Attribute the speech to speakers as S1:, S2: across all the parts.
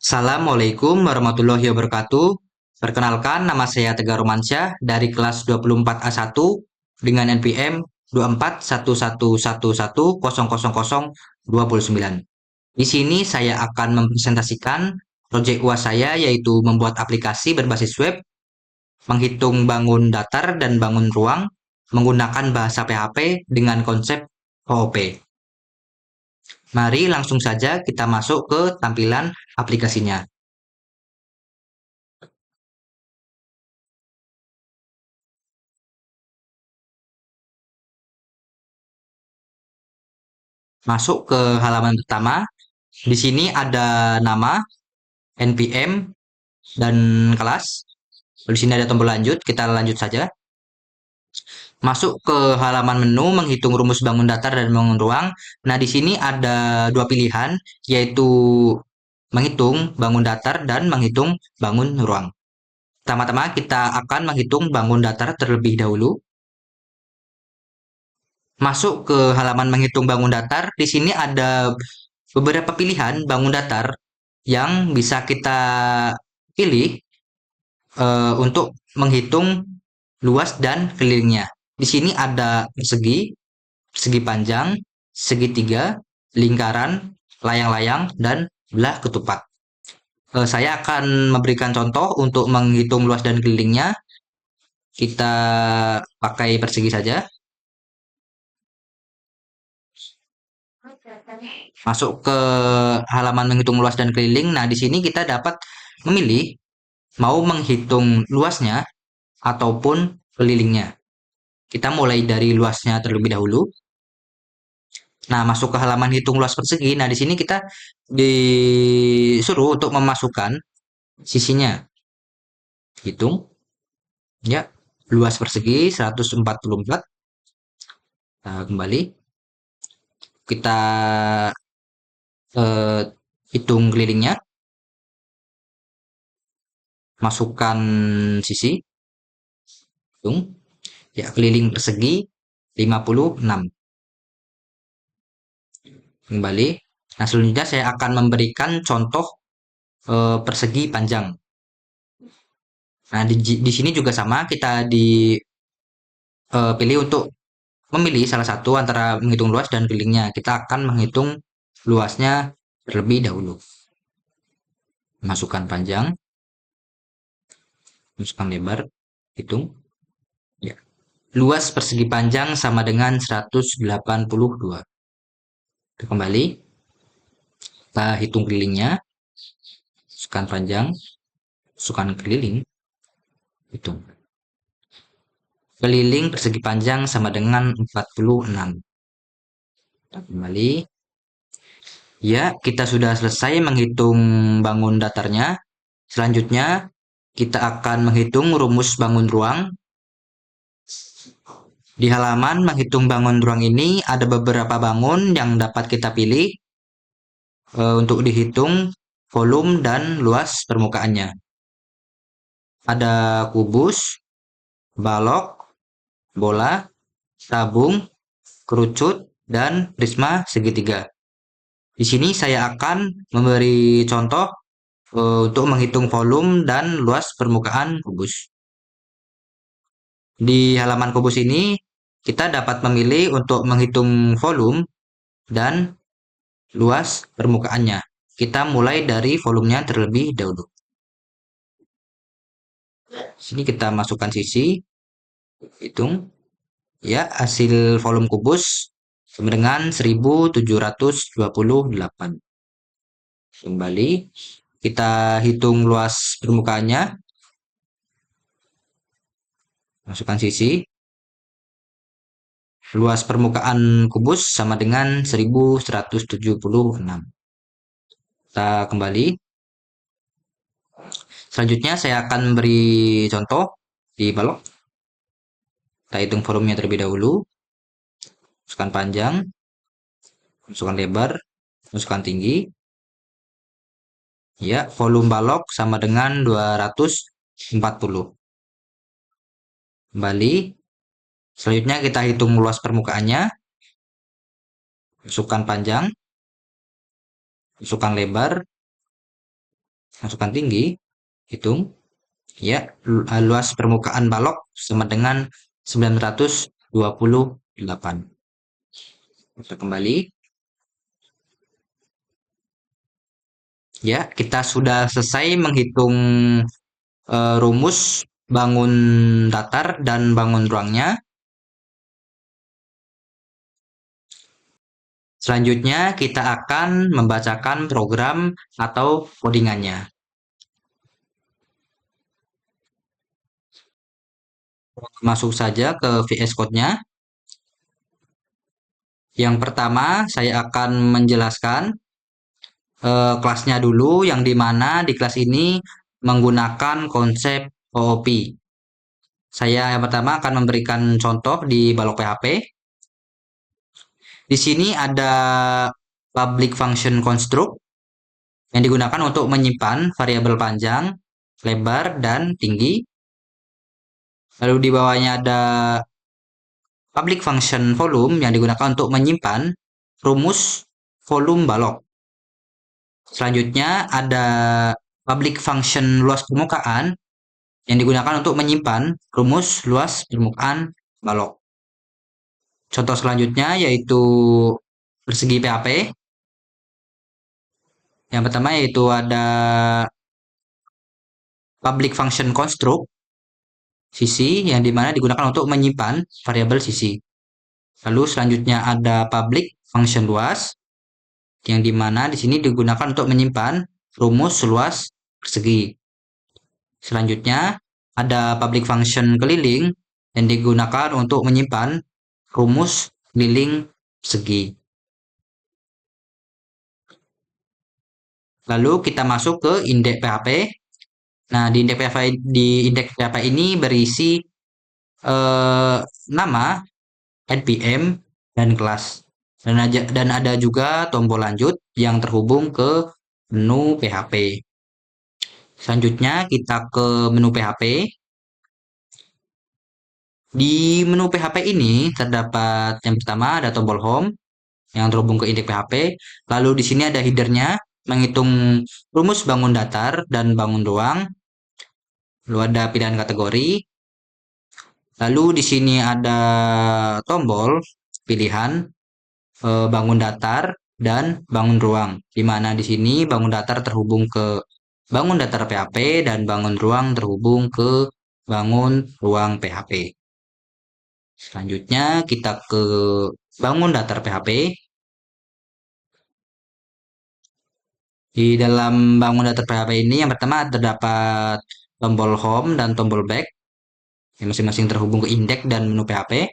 S1: Assalamualaikum warahmatullahi wabarakatuh. Perkenalkan, nama saya Tegar Romansyah dari kelas 24A1 dengan NPM 2411110029. Di sini saya akan mempresentasikan proyek UAS saya, yaitu membuat aplikasi berbasis web, menghitung bangun datar dan bangun ruang menggunakan bahasa PHP dengan konsep OOP. Mari langsung saja kita masuk ke tampilan aplikasinya. Masuk ke halaman pertama. Di sini ada nama, NPM, dan kelas. Di sini ada tombol lanjut, kita lanjut saja. Masuk ke halaman menu, menghitung rumus bangun datar dan bangun ruang. Nah, di sini ada dua pilihan, yaitu menghitung bangun datar dan menghitung bangun ruang. Pertama-tama kita akan menghitung bangun datar terlebih dahulu. Masuk ke halaman menghitung bangun datar, di sini ada beberapa pilihan bangun datar yang bisa kita pilih untuk menghitung luas dan kelilingnya. Di sini ada persegi, segi panjang, segitiga, lingkaran, layang-layang, dan belah ketupat. Saya akan memberikan contoh untuk menghitung luas dan kelilingnya. Kita pakai persegi saja. Masuk ke halaman menghitung luas dan keliling. Nah, di sini kita dapat memilih mau menghitung luasnya ataupun kelilingnya. Kita mulai dari luasnya terlebih dahulu. Nah, masuk ke halaman hitung luas persegi. Nah, di sini kita disuruh untuk memasukkan sisinya. Hitung, ya. Luas persegi 144. Nah, kembali. Kita eh, hitung kelilingnya. Masukkan sisi. Hitung. Ya, keliling persegi 56. Kembali. Nah, selanjutnya saya akan memberikan contoh persegi panjang. Nah, di sini juga sama, kita dipilih untuk memilih salah satu antara menghitung luas dan kelilingnya. Kita akan menghitung luasnya terlebih dahulu. Masukkan panjang, masukkan lebar, hitung. Ya. Luas persegi panjang sama dengan 182. Kita kembali, kita hitung kelilingnya, masukkan panjang, masukkan keliling, hitung. Keliling persegi panjang sama dengan 46. Kita kembali. Ya, kita sudah selesai menghitung bangun datarnya. Selanjutnya, kita akan menghitung rumus bangun ruang. Di halaman menghitung bangun ruang ini ada beberapa bangun yang dapat kita pilih untuk dihitung volume dan luas permukaannya. Ada kubus, balok, bola, tabung, kerucut, dan prisma segitiga. Di sini saya akan memberi contoh untuk menghitung volume dan luas permukaan kubus. Di halaman kubus ini, kita dapat memilih untuk menghitung volume dan luas permukaannya. Kita mulai dari volumenya terlebih dahulu. Sini kita masukkan sisi, hitung. Ya, hasil volume kubus sama dengan 1728. Kembali, kita hitung luas permukaannya. Masukkan sisi. Luas permukaan kubus sama dengan 1176. Kita kembali. Selanjutnya saya akan beri contoh di balok. Kita hitung volumenya terlebih dahulu. Masukkan panjang. Masukkan lebar. Masukkan tinggi. Ya, volume balok sama dengan 240. Kembali. Selanjutnya kita hitung luas permukaannya. Masukkan panjang. Masukkan lebar. Masukkan tinggi, hitung. Ya, luas permukaan balok sama dengan 928. Kita kembali. Ya, kita sudah selesai menghitung rumus bangun datar dan bangun ruangnya. Selanjutnya, kita akan membacakan program atau codingannya. Masuk saja ke VS Code-nya. Yang pertama, saya akan menjelaskan kelasnya dulu, yang dimana di kelas ini menggunakan konsep OOP. Saya yang pertama akan memberikan contoh di balok PHP. Di sini ada public function construct yang digunakan untuk menyimpan variabel panjang, lebar, dan tinggi. Lalu di bawahnya ada public function volume yang digunakan untuk menyimpan rumus volume balok. Selanjutnya ada public function luas permukaan yang digunakan untuk menyimpan rumus luas permukaan balok. Contoh selanjutnya yaitu persegi PHP. Yang pertama yaitu ada public function construct sisi yang dimana digunakan untuk menyimpan variabel sisi. Lalu selanjutnya ada public function luas yang dimana di sini digunakan untuk menyimpan rumus luas persegi. Selanjutnya ada public function keliling yang digunakan untuk menyimpan rumus keliling persegi. Lalu kita masuk ke indeks PHP. Nah, di indeks PHP ini berisi nama, npm, dan kelas. Dan ada juga tombol lanjut yang terhubung ke menu PHP. Selanjutnya kita ke menu PHP. Di menu PHP ini terdapat yang pertama ada tombol home yang terhubung ke indeks PHP. Lalu di sini ada headernya menghitung rumus bangun datar dan bangun ruang. Lalu ada pilihan kategori. Lalu di sini ada tombol pilihan bangun datar dan bangun ruang. Di mana di sini bangun datar terhubung ke bangun datar PHP dan bangun ruang terhubung ke bangun ruang PHP. Selanjutnya kita ke bangun datar PHP. Di dalam bangun datar PHP ini yang pertama terdapat tombol home dan tombol back yang masing-masing terhubung ke indeks dan menu PHP.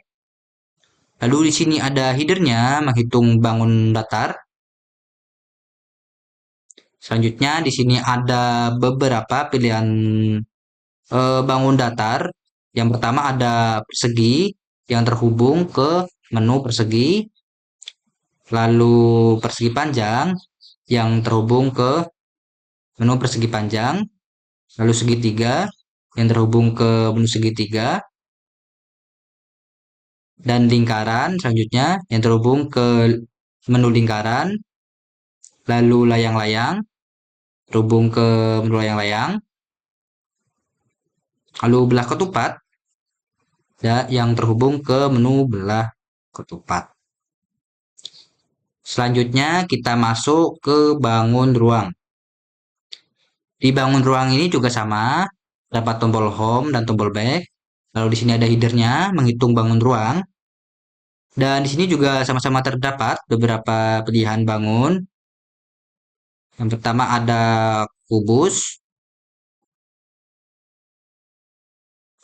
S1: Lalu di sini ada headernya menghitung bangun datar. Selanjutnya di sini ada beberapa pilihan bangun datar. Yang pertama ada persegi yang terhubung ke menu persegi. Lalu persegi panjang yang terhubung ke menu persegi panjang. Lalu segitiga yang terhubung ke menu segitiga. Dan lingkaran selanjutnya yang terhubung ke menu lingkaran. Lalu layang-layang terhubung ke menu layang-layang. Lalu belah ketupat ya, yang terhubung ke menu belah ketupat. Selanjutnya kita masuk ke bangun ruang. Di bangun ruang ini juga sama, dapat tombol home dan tombol back. Lalu di sini ada headernya menghitung bangun ruang. Dan di sini juga sama-sama terdapat beberapa pilihan bangun. Yang pertama ada kubus,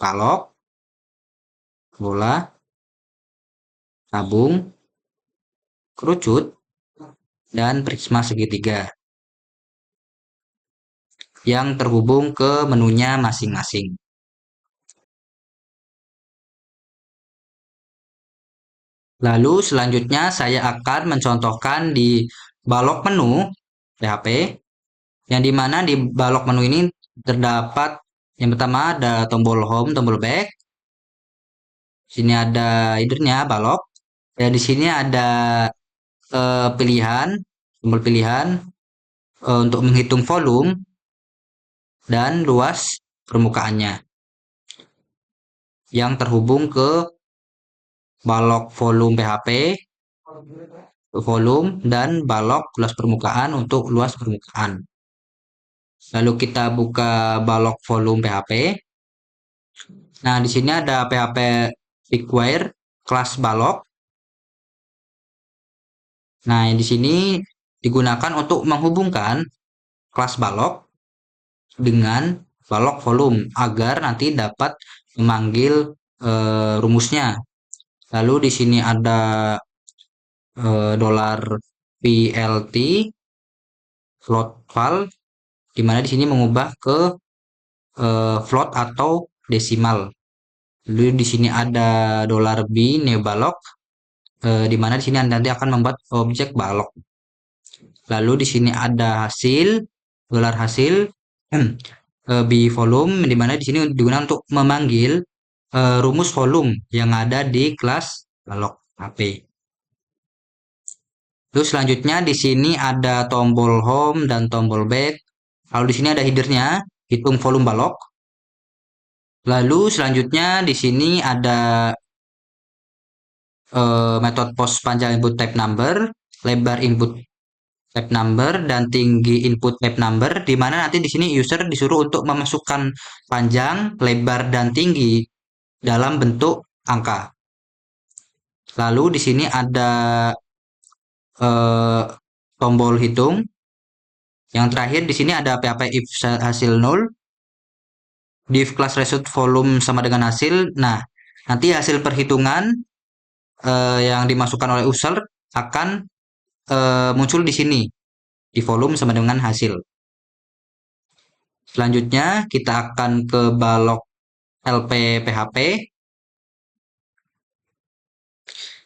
S1: balok, bola, tabung, kerucut, dan prisma segitiga yang terhubung ke menunya masing-masing. Lalu selanjutnya saya akan mencontohkan di balok menu PHP, yang dimana di balok menu ini terdapat yang pertama ada tombol home, tombol back. Sini ada headernya balok. Dan di sini ada pilihan, tombol pilihan untuk menghitung volume dan luas permukaannya yang terhubung ke balok volume PHP, volume, dan balok luas permukaan untuk luas permukaan. Lalu kita buka balok volume PHP. Nah, di sini ada PHP require kelas balok. Nah, di sini digunakan untuk menghubungkan kelas balok dengan balok volume agar nanti dapat memanggil rumusnya. Lalu di sini ada dolar PLT float val, di mana di sini mengubah ke float atau desimal. Lalu di sini ada dolar B new balok, di mana di sini nanti akan membuat objek balok. Lalu di sini ada hasil, dolar hasil, B volume, di mana di sini digunakan untuk memanggil rumus volume yang ada di kelas balok HP. Terus selanjutnya di sini ada tombol home dan tombol back. Lalu di sini ada headernya, hitung volume balok. Lalu selanjutnya di sini ada metode post panjang input type number, lebar input type number, dan tinggi input type number, di mana nanti di sini user disuruh untuk memasukkan panjang, lebar, dan tinggi dalam bentuk angka. Lalu di sini ada eh, tombol hitung. Yang terakhir di sini ada PHP if hasil 0, div class result volume sama dengan hasil. Nah, nanti hasil perhitungan yang dimasukkan oleh user akan muncul di sini di volume sama dengan hasil. Selanjutnya kita akan ke balok LP PHP.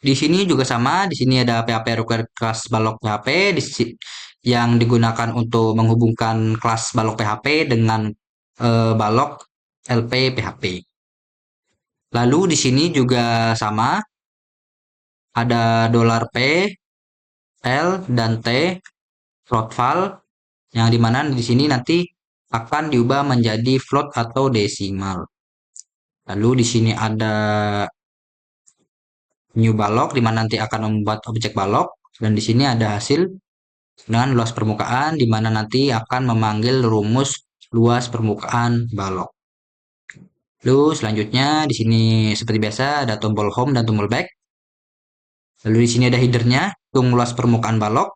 S1: Di sini juga sama, di sini ada PHP require class balok PHP yang digunakan untuk menghubungkan kelas balok PHP dengan balok LP PHP. Lalu di sini juga sama, ada dolar $P, L, dan T float val, yang dimana di sini nanti akan diubah menjadi float atau desimal. Lalu di sini ada new balok, di mana nanti akan membuat objek balok, dan di sini ada hasil dengan luas permukaan, di mana nanti akan memanggil rumus luas permukaan balok. Lalu selanjutnya di sini seperti biasa ada tombol home dan tombol back. Lalu di sini ada headernya, hitung luas permukaan balok.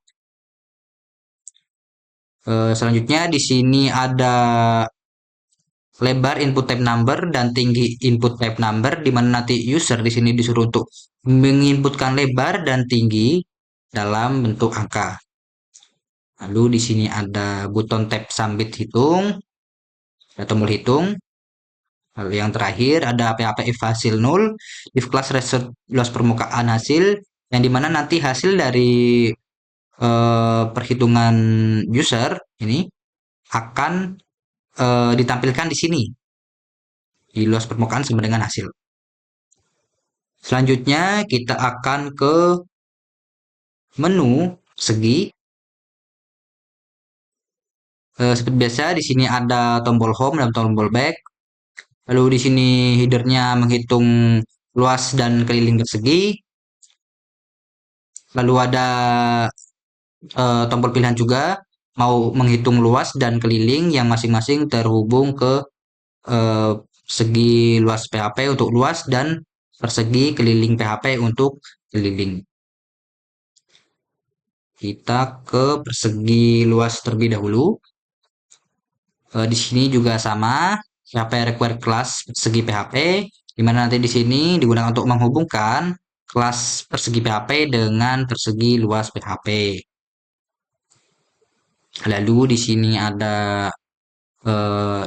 S1: Selanjutnya di sini ada lebar input type number dan tinggi input type number, di mana nanti user di sini disuruh untuk menginputkan lebar dan tinggi dalam bentuk angka. Lalu di sini ada button tab submit hitung, ada tombol hitung. Lalu yang terakhir ada PHP if hasil 0, if class result luas permukaan hasil, yang dimana nanti hasil dari perhitungan user ini akan ditampilkan di sini di luas permukaan sama dengan hasil. Selanjutnya kita akan ke menu segi. Seperti biasa di sini ada tombol home dan tombol back. Lalu di sini headernya menghitung luas dan keliling persegi. Lalu ada tombol pilihan juga mau menghitung luas dan keliling yang masing-masing terhubung ke segi luas PHP untuk luas dan persegi keliling PHP untuk keliling. Kita ke persegi luas terlebih dahulu. Di sini juga sama, PHP require class persegi PHP, di mana nanti di sini digunakan untuk menghubungkan kelas persegi PHP dengan persegi luas PHP. Lalu di sini ada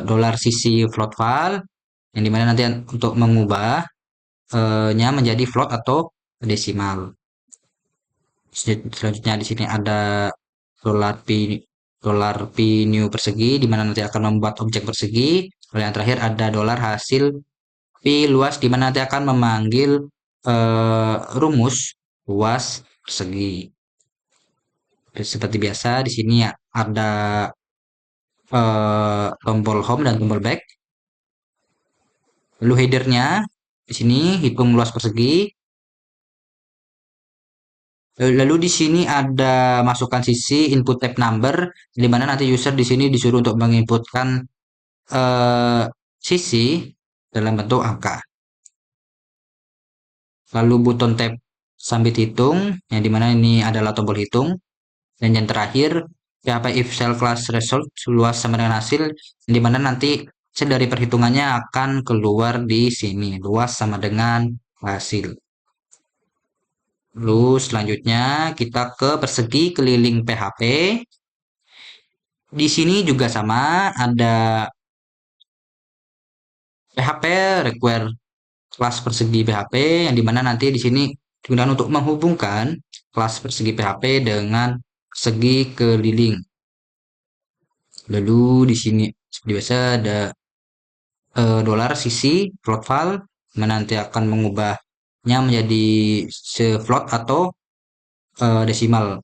S1: dolar sisi float val, yang dimana nanti untuk mengubah nya menjadi float atau desimal. Selanjutnya di sini ada dolar P new persegi, di mana nanti akan membuat objek persegi. Lalu yang terakhir ada dolar hasil P luas, di mana nanti akan memanggil rumus luas persegi. Seperti biasa di sini ada tombol home dan tombol back. Lalu headernya di sini hitung luas persegi. Lalu di sini ada masukkan sisi input type number, di mana nanti user di sini disuruh untuk menginputkan sisi dalam bentuk angka. Lalu buton tab sambit hitung, yang dimana ini adalah tombol hitung. Dan yang terakhir, PHP if cell class result luas sama dengan hasil, yang dimana nanti hasil dari perhitungannya akan keluar di sini, luas sama dengan hasil. Lalu selanjutnya kita ke persegi keliling PHP. Di sini juga sama, ada PHP require kelas persegi PHP, yang dimana nanti di sini digunakan untuk menghubungkan kelas persegi PHP dengan persegi keliling. Lalu di sini seperti biasa ada dolar sisi float file, mana nanti akan mengubahnya menjadi float atau desimal.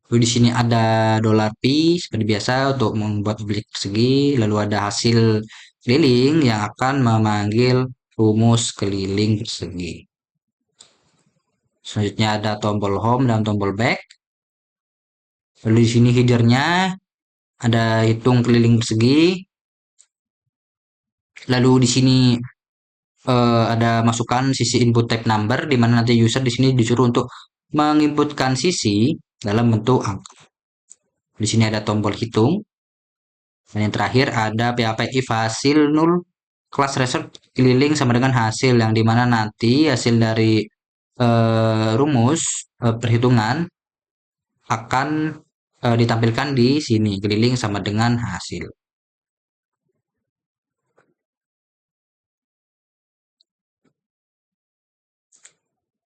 S1: Lalu di sini ada dolar pi seperti biasa untuk membuat objek persegi. Lalu ada hasil keliling yang akan memanggil rumus keliling persegi. Selanjutnya ada tombol home dan tombol back. Lalu di sini headernya ada hitung keliling persegi. Lalu di sini ada masukkan sisi input type number, di mana nanti user di sini disuruh untuk menginputkan sisi dalam bentuk angka. Di sini ada tombol hitung. Dan yang terakhir ada PHP if hasil null kelas result keliling sama dengan hasil, yang dimana nanti hasil dari rumus perhitungan akan ditampilkan di sini, keliling sama dengan hasil.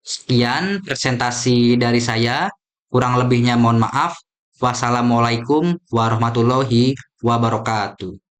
S1: Sekian presentasi dari saya. Kurang lebihnya mohon maaf. Wassalamualaikum warahmatullahi wabarakatuh.